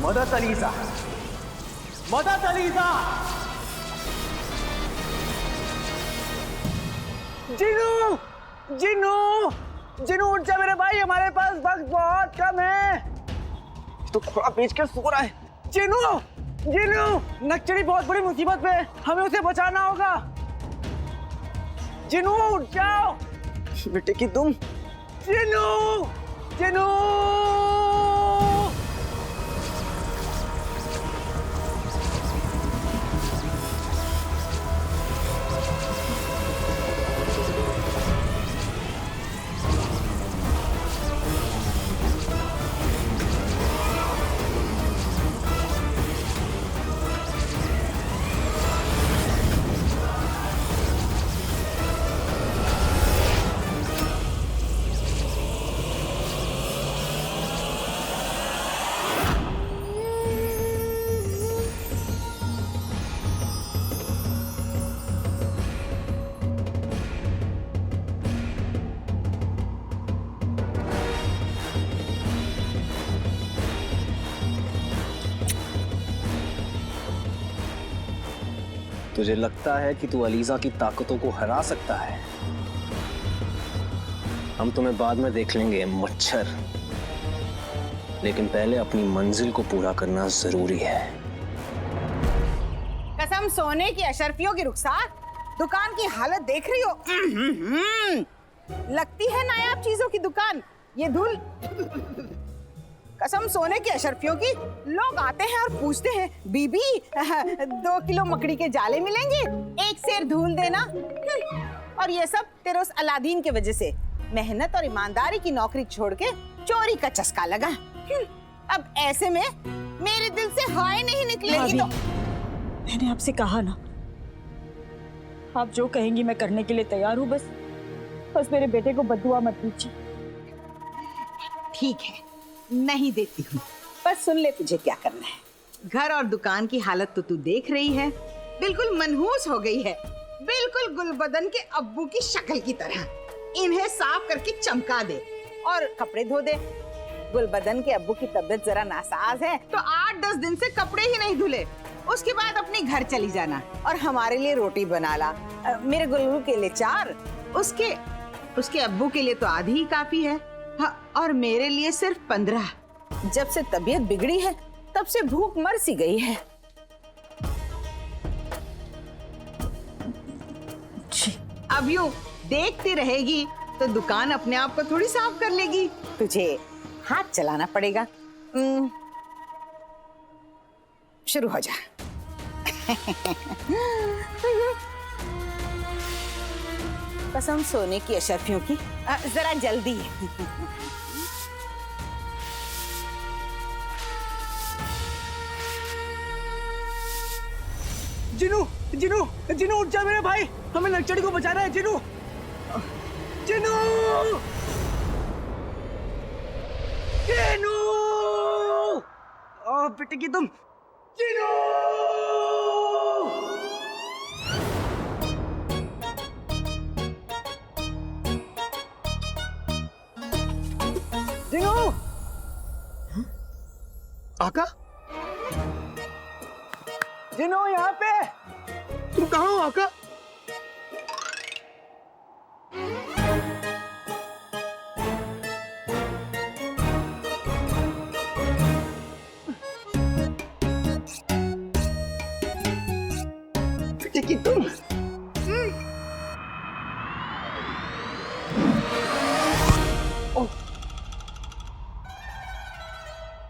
मदद अलीजा, मदद अलीजा। जिनू, जिनू, जिनू उठ जा मेरे भाई, हमारे पास वक्त बहुत कम है। तो थोड़ा पेच कर सो रहा है। जिनू, जिनू, नक्चरी बहुत बड़ी मुसीबत में है, हमें उसे बचाना होगा। जिनू उठ जाओ। बेटे की तुम। जिनू, जिनू। तुझे लगता है कि तू अलीजा की ताकतों को हरा सकता है? हम तुम्हें बाद में देख लेंगे मच्छर, लेकिन पहले अपनी मंजिल को पूरा करना जरूरी है। कसम सोने की अशरफियों की रुखसार, दुकान की हालत देख रही हो? लगती है नायाब चीजों की दुकान ये धूल। कसम सोने की अशरफियों की, लोग आते हैं और पूछते हैं बीबी 2 किलो मकड़ी के जाले मिलेंगे, एक सेर धूल देना। और ये सब तेरे उस अलादीन के वजह से मेहनत और ईमानदारी की नौकरी छोड़ के चोरी का चस्का लगा। अब ऐसे में मेरे दिल से हाय नहीं निकलेगी तो। मैंने आपसे कहा ना, आप जो कहेंगी मैं करने के लिए तैयार हूँ। बस मेरे बेटे को बद्दुआ मत दीजिए। ठीक है, नहीं देती हूँ, बस सुन ले तुझे क्या करना है। घर और दुकान की हालत तो तू देख रही है, बिल्कुल मनहूस हो गई है, बिल्कुल गुलबदन के अब्बू की शक्ल की तरह। इन्हें साफ करके चमका दे और कपड़े धो दे। गुलबदन के अब्बू की तबीयत जरा नासाज है तो 8-10 दिन से कपड़े ही नहीं धुले। उसके बाद अपने घर चली जाना और हमारे लिए रोटी बना ला। मेरे गुल्लू के लिए 4, उसके अब्बू के लिए तो आधी ही काफी है। हाँ, और मेरे लिए सिर्फ 15। जब से तबीयत बिगड़ी है तब से भूख मर सी गई है। अब यूं देखती रहेगी तो दुकान अपने आप को थोड़ी साफ कर लेगी। तुझे हाथ चलाना पड़ेगा। शुरू हो जा। कसम सोने की अशरफियों की, जरा जल्दी। जिनू, जिनू, जिनू उठ जा मेरे भाई, हमें नक्चड़ी को बचाना है। जिनू, जिनू, जिनू, बेटे की तुम। जिनू, जिनू, आका, जिनू यहाँ पे। तुम कहाँ हो आका? बेटे की तुम।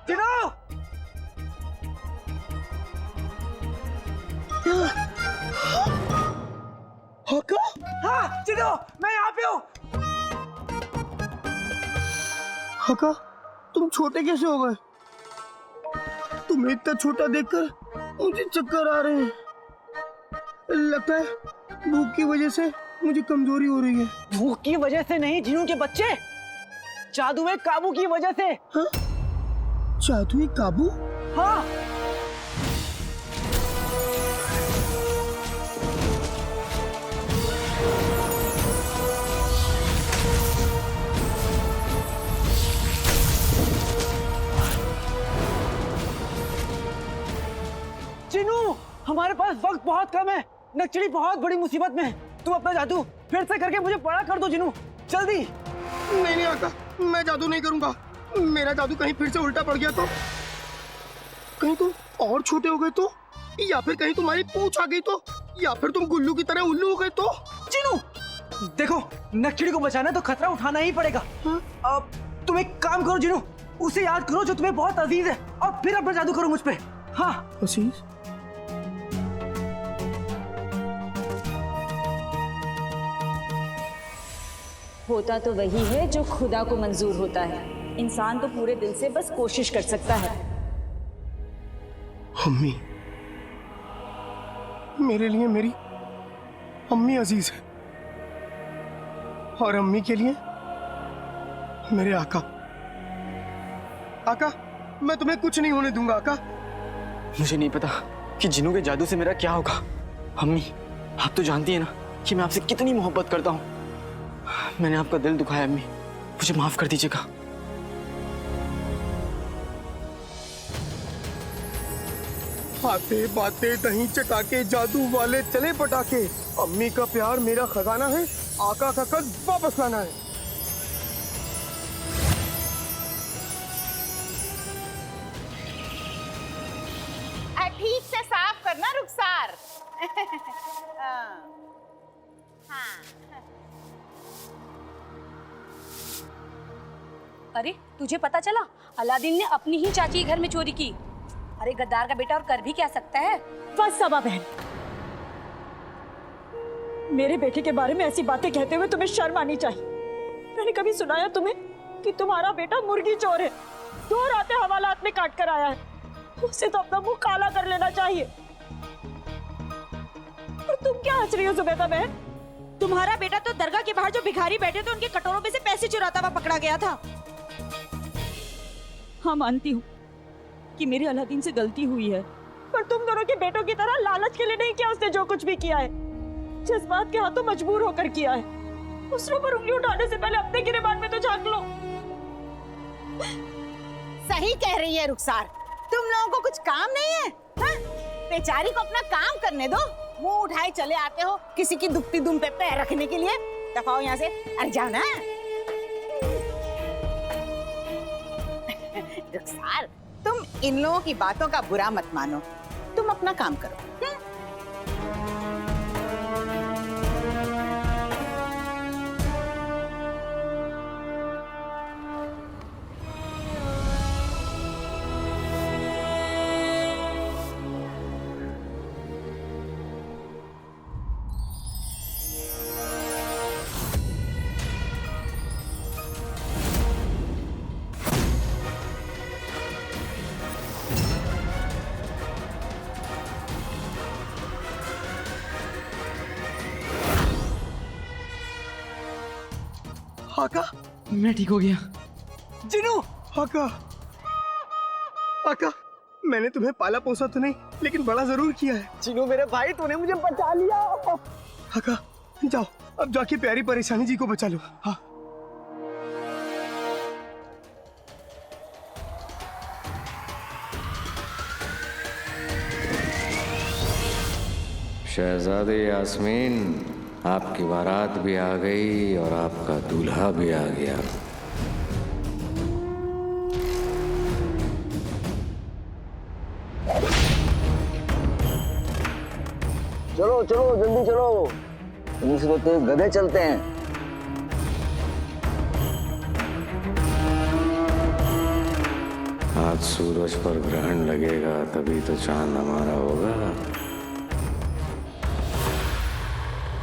जिनू, आका? हाँ जिनू, मैं यहाँ पे हूँ। आका, तुम छोटे कैसे हो गए? तुम्हें इतना छोटा देखकर मुझे चक्कर आ रहे हैं। लगता है भूख की वजह से मुझे कमजोरी हो रही है। भूख की वजह से नहीं जिनू के बच्चे, जादुई काबू की वजह से। हाँ? जादुई काबू? हाँ। बहुत कम है। नक्चड़ी बहुत बड़ी मुसीबत में है। तुम अपना जादू फिर से करके मुझे बड़ा कर दो जिनू, जल्दी। नहीं नहीं आका, मैं जादू नहीं करूंगा। मेरा जादू कहीं फिर से उल्टा पड़ गया तो, कहीं तुम और छोटे हो गए तो, या फिर कहीं तुम्हारी पूंछ आ गई तो, या फिर तुम गुल्लू की तरह उल्लू हो गए तो। जिनू देखो, नक्चड़ी को बचाना है तो खतरा उठाना ही पड़ेगा। अब तुम एक काम करो जिनू, उसे याद करो जो तुम्हें बहुत अजीज है, और फिर अपना जादू करो मुझ पे। हाँ अजीज? होता तो वही है जो खुदा को मंजूर होता है। इंसान तो पूरे दिल से बस कोशिश कर सकता है। अम्मी, मेरे लिए मेरी अम्मी अजीज है, और अम्मी के लिए मेरे आका। आका, मैं तुम्हें कुछ नहीं होने दूंगा आका। मुझे नहीं पता कि जिनू के जादू से मेरा क्या होगा। अम्मी, आप तो जानती है ना कि मैं आपसे कितनी मोहब्बत करता हूँ। मैंने आपका दिल दुखाया अम्मी, मुझे माफ कर दीजिएगा। बातें बातें दही चटाके, जादू वाले चले पटाके। अम्मी का प्यार मेरा खजाना है, आका का कद वापस लाना है। ठीक से साफ करना रुखसार। हाँ। अरे तुझे पता चला, अलादीन ने अपनी ही चाची के घर में चोरी की। अरे गद्दार का बेटा और कर भी क्या सकता है। बस सबा बहन, मेरे बेटे के बारे में ऐसी बातें कहते हुए तुम्हें शर्म आनी चाहिए। मैंने कभी सुनाया तुम्हें कि तुम्हारा बेटा मुर्गी चोर है, 2 रातें हवालात में काट कर आया है। उसे तो अपना मुंह काला कर लेना चाहिए। और तुम क्या हंस रही हो जुबैदा बहन? तुम्हारा बेटा तो दरगाह के बाहर जो भिखारी बैठे थे उनके कटोरों में से पैसे चुराता हुआ पकड़ा गया था। हाँ, मानती हूँ कि मेरे अलादीन से गलती हुई है, पर तुम दोनों के बेटों की तरह लालच के लिए नहीं किया उसने जो कुछ भी किया है। जज्बात के हाथों मजबूर होकर किया है। दूसरों पर उंगली उठाने से पहले अपने गिरेबान में तो झांक लो। सही कह रही है रुखसार, तुम लोगों को कुछ काम नहीं है? हाँ? बेचारी को अपना काम करने दो। मुंह उठाए चले आते हो किसी की दुखती दुम पे पैर रखने के लिए। दफाओ यहाँ से, अरे जाओ ना। रुखसार, तुम इन लोगों की बातों का बुरा मत मानो, तुम अपना काम करो। आका, मैं ठीक हो गया। जिनू! आका, आका, मैंने तुम्हें पाला पोसा तो नहीं, लेकिन बड़ा जरूर किया है। जिनू मेरे भाई, तूने मुझे बचा लिया। आका, जाओ अब जाके प्यारी परेशानी जी को बचा लो। हाँ। शहजादी यास्मीन, आपकी बारात भी आ गई और आपका दूल्हा भी आ गया। चलो चलो जल्दी चलो, इनसे तो तेज गधे चलते हैं। आज सूरज पर ग्रहण लगेगा तभी तो चांद हमारा होगा।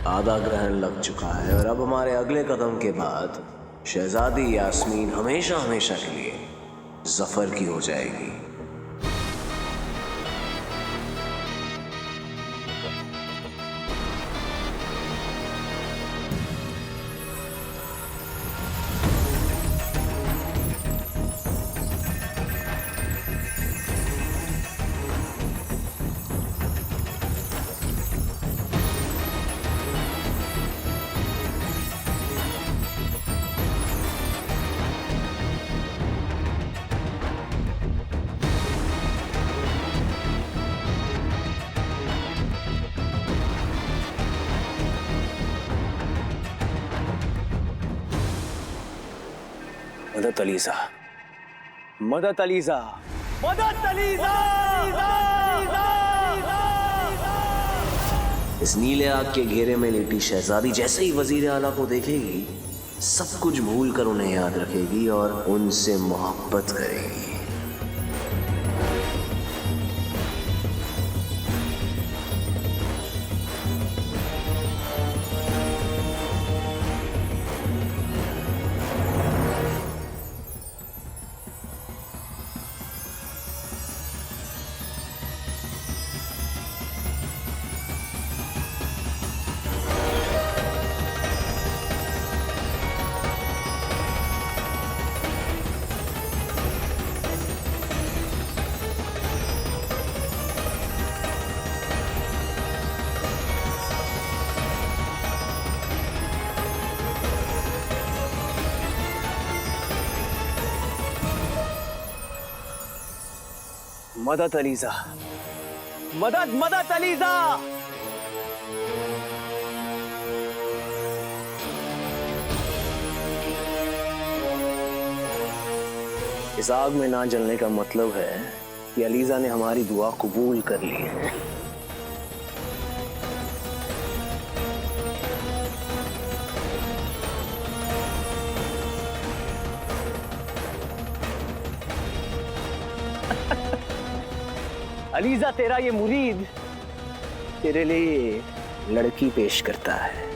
आधा ग्रहण लग चुका है और अब हमारे अगले कदम के बाद शहजादी यास्मीन हमेशा हमेशा के लिए जफर की हो जाएगी। मदद अलीजा, मदद अलीजा, मदद अलीजा। इस नीले आग के घेरे में लेटी शहजादी जैसे ही वजीर आला को देखेगी, सब कुछ भूल कर उन्हें याद रखेगी और उनसे मोहब्बत करेगी। मदद अलीजा, मदद मदद अलीजा। इस आग में ना जलने का मतलब है कि अलीजा ने हमारी दुआ कबूल कर ली है। अलीजा, तेरा ये मुरीद तेरे लिए लड़की पेश करता है।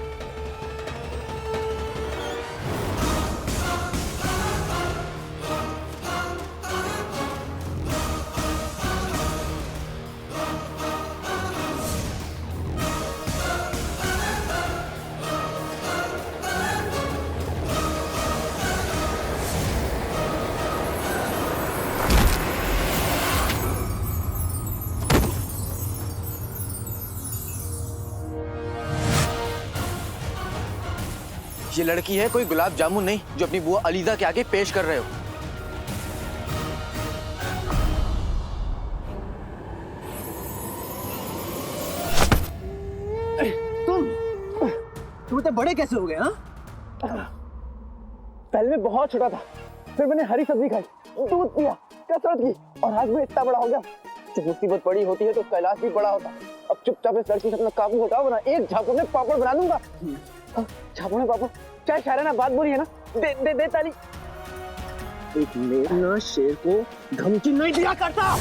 ये लड़की है कोई गुलाब जामुन नहीं जो अपनी बुआ अलीजा के आगे पेश कर रहे हो। तुम इतने बड़े कैसे हो गए? हाँ, पहले मैं बहुत छोटा था, फिर मैंने हरी सब्जी खाई, दूध पिया, कसरत की और आज मैं इतना बड़ा हो गया। जब मुसीबत बड़ी होती है तो कैलाश भी बड़ा होता। अब चुपचाप इस लड़की से अपना काबू हटाओ, वरना एक झापड़ में पापड़ बना दूंगा। झापड़ में पापड़, चाहे शायराना बात बोली है ना, दे दे दे ताली। एक मेमना शेर को धमकी नहीं दिया करता।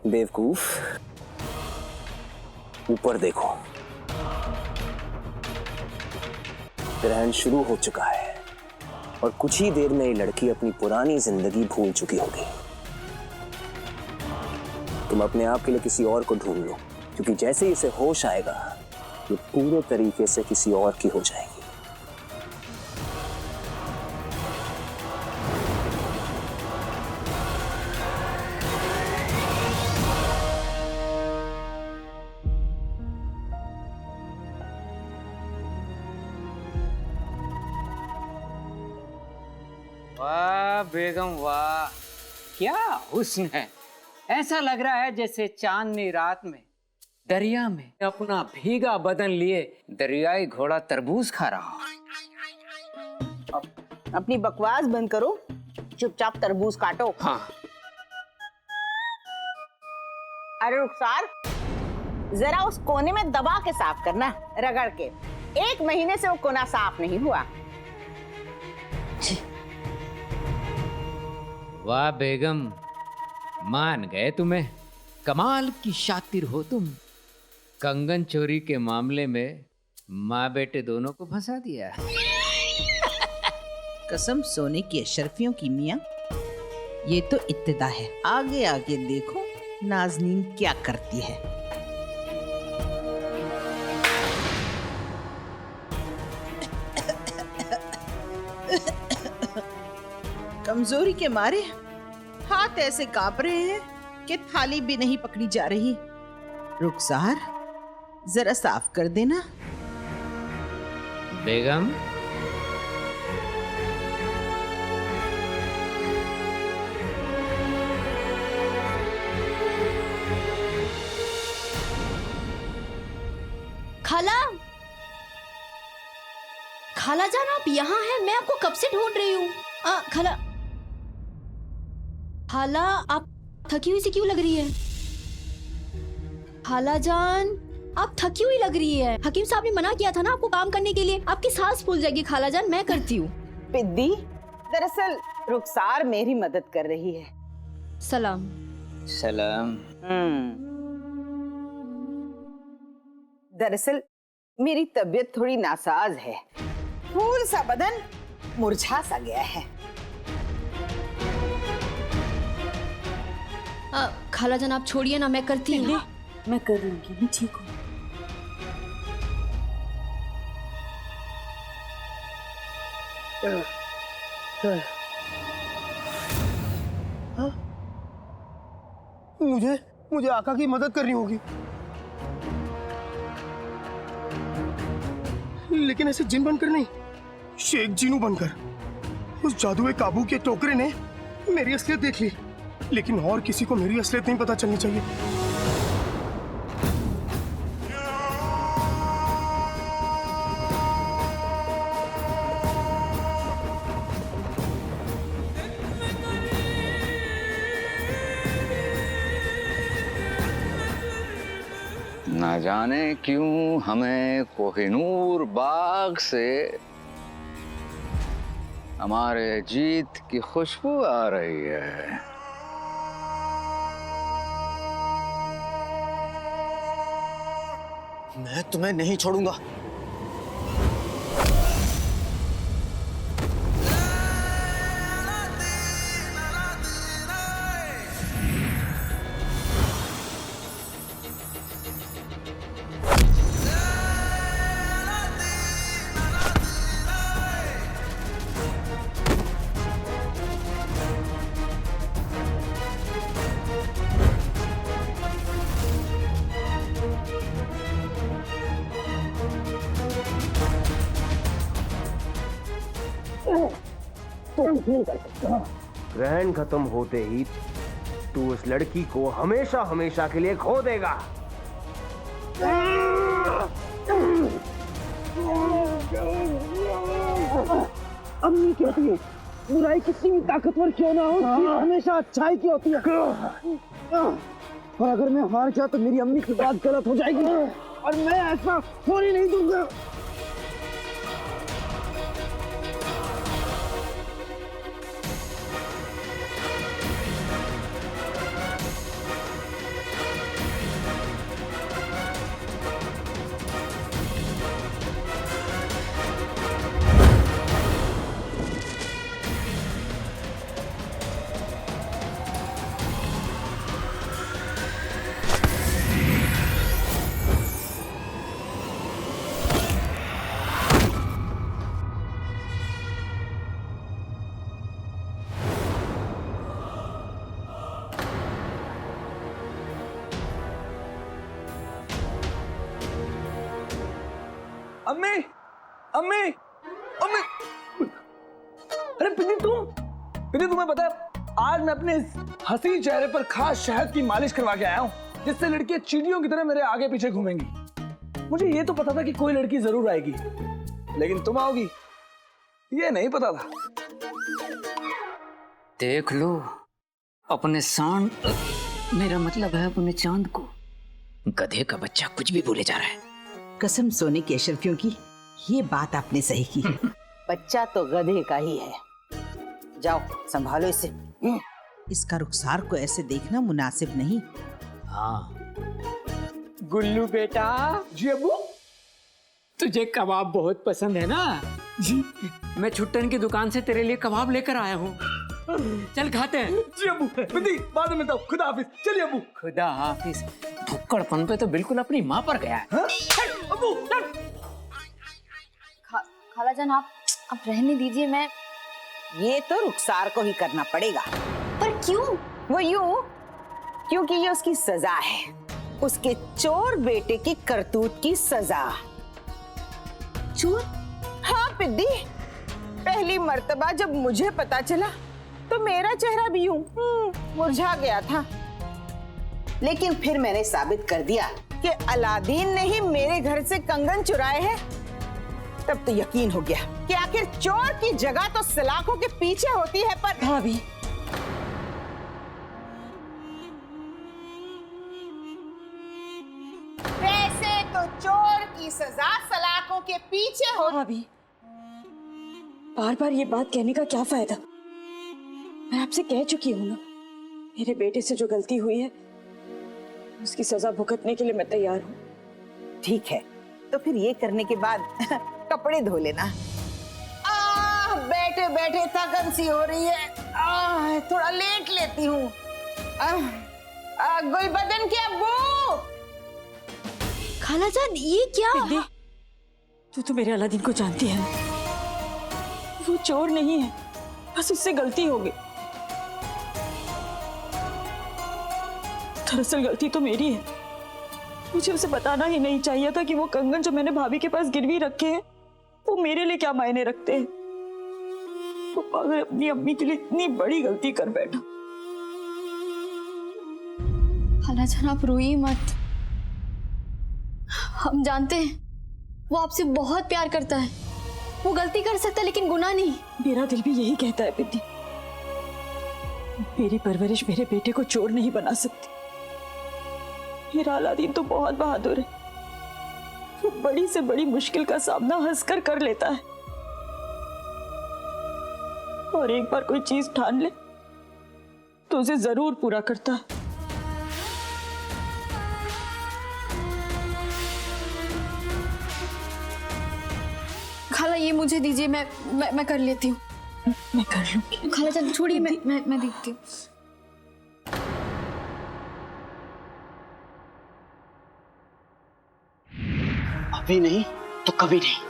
बेवकूफ, ऊपर देखो, ग्रहण शुरू हो चुका है और कुछ ही देर में ये लड़की अपनी पुरानी जिंदगी भूल चुकी होगी। तुम अपने आप के लिए किसी और को ढूंढ लो, क्योंकि जैसे ही इसे होश आएगा ये पूरे तरीके से किसी और की हो जाएगी। वाह बेगम वाह, क्या हुस्न है। ऐसा लग रहा है जैसे चांदनी रात में दरिया में अपना भीगा बदन लिए दरियाई घोड़ा तरबूज खा रहा हो। अपनी बकवास बंद करो, चुपचाप तरबूज काटो। हाँ। अरे रुखसार, जरा उस कोने में दबा के साफ करना, रगड़ के। 1 महीने से वो कोना साफ नहीं हुआ। वाह बेगम, मान गए तुम्हें। कमाल की शातिर हो तुम। कंगन चोरी के मामले में माँ बेटे दोनों को फंसा दिया। कसम सोने की अशरफियों की मियां, ये तो इब्तिदा है। आगे आगे देखो नाज़नीन क्या करती है। कमजोरी के मारे हाथ ऐसे कांप रहे हैं कि थाली भी नहीं पकड़ी जा रही। रुखसार, जरा साफ कर देना। बेगम, खाला जान आप यहाँ हैं? मैं आपको कब से ढूंढ रही हूँ। खाला आप थकी हुई सी क्यों लग रही है? खाला जान आप थकी हुई लग रही है। हकीम साहब ने मना किया था ना आपको काम करने के लिए। आपकी सांस फूल जाएगी खाला जान, मैं करती हूँ। पिद्दी, दरअसल रुखसार मेरी मदद कर रही है। सलाम। सलाम। दरअसल मेरी तबीयत थोड़ी नासाज है, फूल सा बदन मुरझा सा गया है। खाला जान आप छोड़िए ना, मैं करती हूँ। मैं कर लूंगी, मैं ठीक हूँ। मुझे आका की मदद करनी होगी, लेकिन ऐसे जिन बनकर नहीं, शेख जीनू बनकर। उस जादुई काबू के टोकरे ने मेरी असलियत देख ली, लेकिन और किसी को मेरी असलियत नहीं पता चलनी चाहिए। ना जाने क्यों हमें कोहिनूर बाग से हमारे जीत की खुशबू आ रही है। मैं तुम्हें नहीं छोड़ूंगा। ग्रहण खत्म होते ही तू उस लड़की को हमेशा हमेशा के लिए खो देगा। अम्मी कहती है बुराई कितनी भी ताकतवर क्यों ना हो, हमेशा अच्छाई की होती है। और अगर मैं हार गया तो मेरी अम्मी की बात गलत हो जाएगी और मैं ऐसा होने नहीं दूंगा। अम्मी, अम्मी, अम्मी, अरे पिन्नी तुम्हें पता है आज मैं अपने इस हसीन चेहरे पर खास शहद की मालिश करवा के आया हूँ, जिससे लड़कियां चींटियों की तरह मेरे आगे पीछे घूमेंगी। मुझे ये तो पता था कि कोई लड़की जरूर आएगी, लेकिन तुम आओगी ये नहीं पता था। देख लो अपने सांड, मेरा मतलब है अपने चांद को। गधे का बच्चा कुछ भी बोले जा रहा है। कसम सोने की अशरफियों की, ये बात आपने सही की। बच्चा तो गधे का ही है। जाओ संभालो इसे। इसका रुखसार को ऐसे देखना मुनासिब नहीं। हाँ गुल्लू बेटा। जी अब्बू। तुझे कबाब बहुत पसंद है ना? जी। मैं छुट्टन की दुकान से तेरे लिए कबाब लेकर आया हूँ, चल खाते हैं। जी अब्बू। बिंदी बाद में मिलता हूँ। खुदा हाफिज। चलिए अब्बू। खुदा हाफिज। भुक्कड़पन पे तो बिल्कुल अपनी माँ पर गया है। अब्बू खाला जान आप रहने दीजिए। मैं ये तो रुखसार को ही करना पड़ेगा। पर क्यों? वो यूं क्योंकि ये उसकी सजा है, उसके चोर बेटे की करतूत की सजा। चोर? हाँ पिद्दी, पहली मर्तबा जब मुझे पता चला तो मेरा चेहरा भी यूं मुरझा गया था, लेकिन फिर मैंने साबित कर दिया कि अलादीन ने ही मेरे घर से कंगन चुराए हैं तब तो यकीन हो गया कि आखिर चोर की जगह तो सलाखों के पीछे होती है। पर भाभी, वैसे तो चोर की सजा सलाखों के पीछे हो। भाभी, बार बार ये बात कहने का क्या फायदा? मैं आपसे कह चुकी हूँ ना, मेरे बेटे से जो गलती हुई है उसकी सजा भुगतने के लिए मैं तैयार हूँ। ठीक है, तो फिर ये करने के बाद कपड़े धो लेना। बैठे बैठे थकन सी हो रही है, थोड़ा लेट लेती हूँ। गुलबदन के अब्बू। खालाजान ये क्या? दीदी, तू तो मेरे अलादीन को जानती है ना, वो चोर नहीं है, बस उससे गलती हो गई। दरअसल गलती तो मेरी है, मुझे उसे बताना ही नहीं चाहिए था कि वो कंगन जो मैंने भाभी के पास गिरवी रखे हैं वो मेरे लिए क्या मायने रखते हैं। वो पागल अपनी अम्मी के लिए इतनी बड़ी गलती कर बैठा। खालाजान आप रोइए मत, हम जानते हैं वो आपसे बहुत प्यार करता है। वो गलती कर सकता है लेकिन गुनाह नहीं। मेरा दिल भी यही कहता है बिद्दी, मेरी परवरिश मेरे बेटे को चोर नहीं बना सकती। मेरा अलादीन तो बहुत बहादुर है, वो बड़ी से बड़ी मुश्किल का सामना हंसकर कर लेता है, और एक बार कोई चीज ठान ले तो उसे जरूर पूरा करता है। खाला ये मुझे दीजिए, मैं कर लेती हूँ। मैं कर लूंगी। खालाजान छोड़िए, मैं देखती हूँ। अभी नहीं तो कभी नहीं।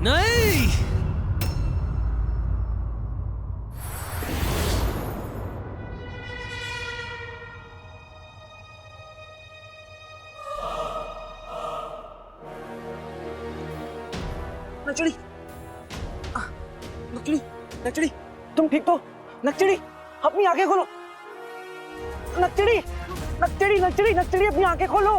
नहीं, नचड़ी, नचड़ी, नचड़ी, तुम ठीक तो? नचड़ी, अपनी आंखें खोलो। नचड़ी, नचड़ी, नचड़ी, नचड़ी, अपनी आंखें खोलो।